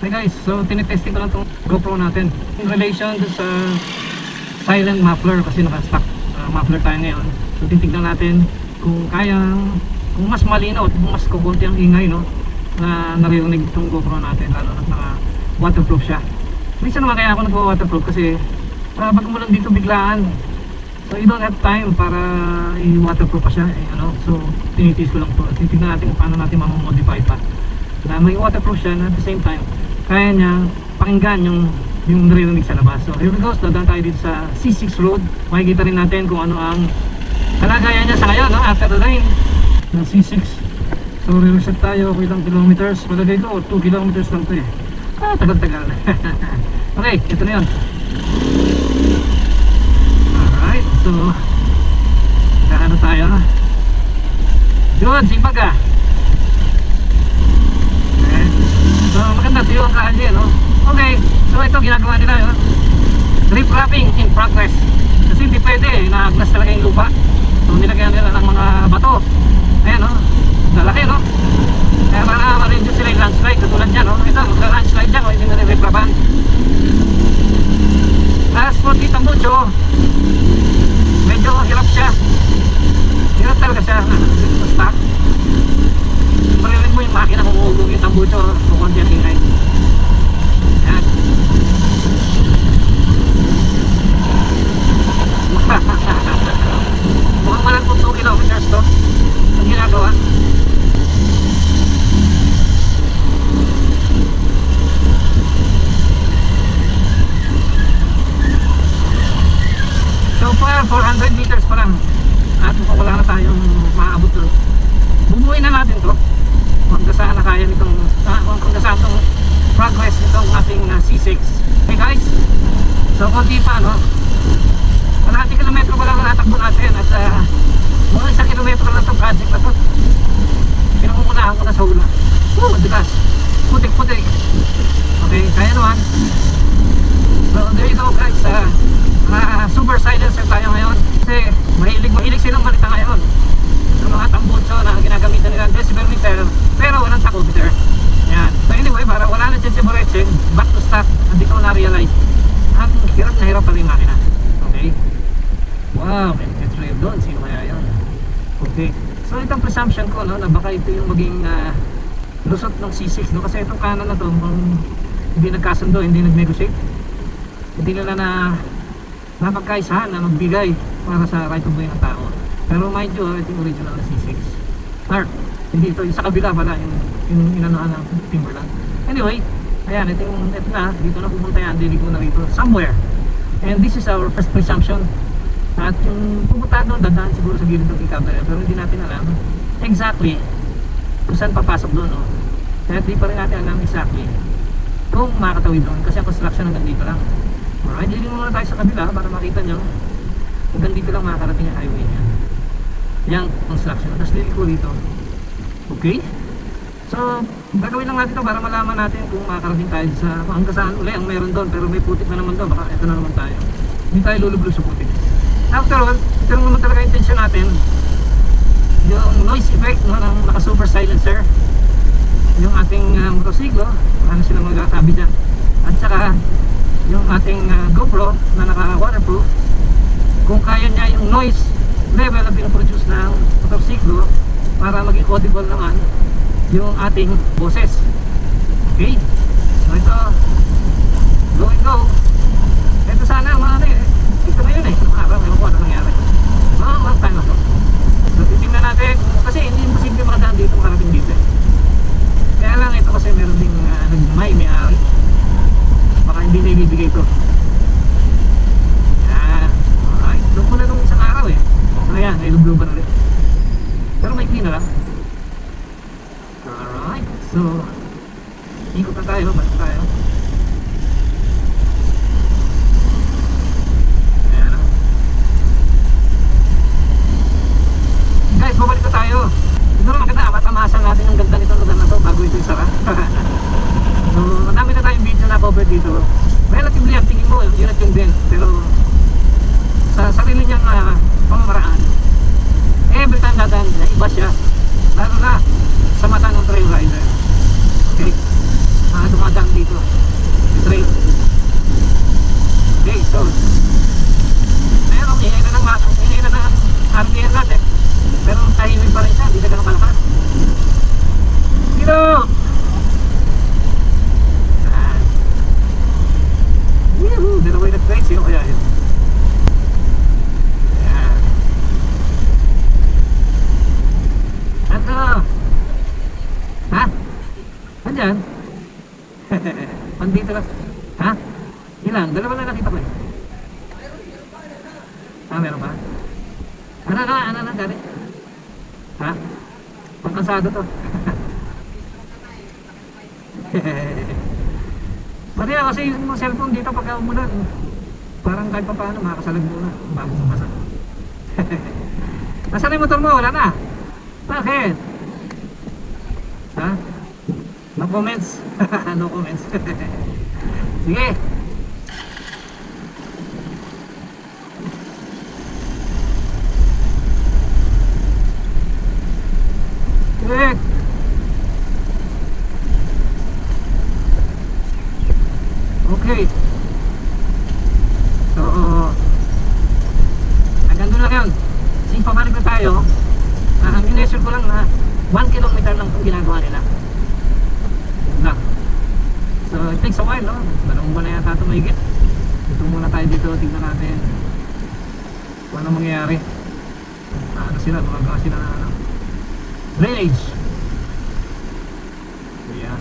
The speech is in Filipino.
Hey guys, so tinitesting ko lang itong GoPro natin in relation to sa silent muffler kasi naka-stock muffler tayo ngayon. So titignan natin kung kung mas malinaw at kung mas kukunti ang ingay, no, na naririnig itong GoPro natin, lalo na naka waterproof siya. Minsan naman kaya ako nagwa-waterproof kasi pag umulan dito biglaan, so you don't have time para i-waterproof pa siya, so tinitis ko lang po. Titignan natin kung paano natin mamamodify pa na may waterproof siya na at the same time kaya niya pakinggan yung naririnig sa labas. So here we go, so dadaan tayo dito sa C6 road. Makikita rin natin kung ano ang kalagayan niya sa ngayon, no? After the rain ng C6. So re-reset tayo kung ilang kilometers. Palagay ko 2 kilometers lang ito eh. Tagal-tagal. Okay, ito na yun. Alright, so ano tayo? Yun, sipag ah. So maganda ito yung kalye, no? Okay, so ito ginagawa nila yun, rip wrapping in progress. Kasi hindi pwede, naaglas talaga yung lupa. So nilagyan nila ng mga bato. Ayan, no? Lalaki, no? Kaya para ma-reduce sila yung landslide, katulad dyan, no? Ito, magka-landslide dyan, hindi na rip wrapan. Tapos po dito mucho, medyo hirap siya. Hirap talaga siya, stock. Marinig mo yung makina kung umuugong yung tambucho kung konti ang ingay. Yan. Mukhang malagpong 2 kilometers to ang ginagawa. So far 400 meters pa lang at wala na tayong maaabot doon. Bumuhin na natin to hanggang saan na kaya nitong hanggang saan itong progress nitong ating C6. Okay guys, so konti pa, no? Kalahating kilometro pa lang natakbo natin at mga 1 kilometro lang itong project na to. Pinangungunahan ko na sa hula. Matigas, putik-putik. Okay, kaya naman. So there you go guys, super silencer tayo ngayon kasi mahilig silang malita ngayon sa mga tambucho na ginagamitan nila decibel meter pero walang tachometer. Yan. So anyway, para wala na dyan si Boretsing, back to stock, hindi ko na-realize ang hirap na hirap pa rin makina. Okay? Wow, may trail doon. Sino kaya yun? Okay. So itong presumption ko, no, na baka ito yung maging lusot ng C6, no? Kasi itong kanan na to, hindi nagkasundo, hindi nag-negotiate, hindi nila na napagkaisahan na magbigay para sa right of way ng tao. Pero mind you, ito yung original na C6 Narc. Hindi ito, yung sa kabila pala yung inanuhan ng Timberland. Anyway, ayan, ito na, dito na pupunta yan, dilig ko na rito somewhere. And this is our first presumption. At yung pupunta doon, dadaan siguro sa gilid ng Ikabel, pero hindi natin alam exactly kung saan papasok doon, no? Kaya di pa rin natin alam exactly kung makakatawid doon kasi ang construction hanggang dito lang. Alright, dilig muna tayo sa kabila para makita nyo hanggang dito lang makakarating yung highway niya. Yung construction, tapos dilig ko dito. Okay? So, gagawin lang natin ito para malaman natin kung makakarating tayo sa hanggang saan uli ang meron doon, pero may putik na naman doon, baka ito na naman tayo. Hindi tayo lulublo sa putik. After all, ito naman talaga yung intention natin, yung noise effect, no, ng naka-super silencer, yung ating motosiklo, ano sila magkakabi dyan, at saka yung ating GoPro na naka-waterproof, kung kaya niya yung noise level na pinoproduce ng motosiklo para maging audible naman yung ating boses. Okay? So ito, go and go. Ito sana mga ito na yun eh. Araw, ewan ko ano nangyari. Mga time na to. So titignan natin, kasi hindi imposible makadaan dito, makarating dito eh. Kaya lang ito kasi meron ding may-ari. Baka hindi na ibibigay ito. Yan. Alright, doon muna itong isang araw eh. So ayan, ay lubluban ulit. Pero may clean na lang. Alright, so ikot na tayo, balik tayo. Ayan na. Guys, babalik na tayo. Siguro maganda, matamasan natin yung ganda nitong lugar na to bago ito isara. So, madami na tayong video na cover dito. Relatively, ang tingin mo, yun at yung din. Pero sa sarili niyang pamamaraan, every time dadaan na iba siya, lalo na sa mata ng trail rider. Okay? Dumadaan dito. dyan. Pandito lang. Ha? Ilan? Dalawa na nakita ko eh. Ah, meron ba? Ano na, dali? Ha? Pangkasado to. Pati kasi yung cellphone dito pagka umulan, parang kahit pa paano makakasalag muna bago bumasa. Nasaan yung motor mo? Wala na? Bakit? Ha? No comments? No comments. Sige. Sige. Okay. So, hanggang doon lang yun. Sige, pabalik na tayo. Ang in-measure ko lang na 1 kilometer lang itong ginagawa nila. Lang. So, it takes a while, no? Dalawang buwan na yata ito mahigit. Ito muna tayo dito, tignan natin kung ano mangyayari. Ano sila, gumagawa sila na drainage. Ayan.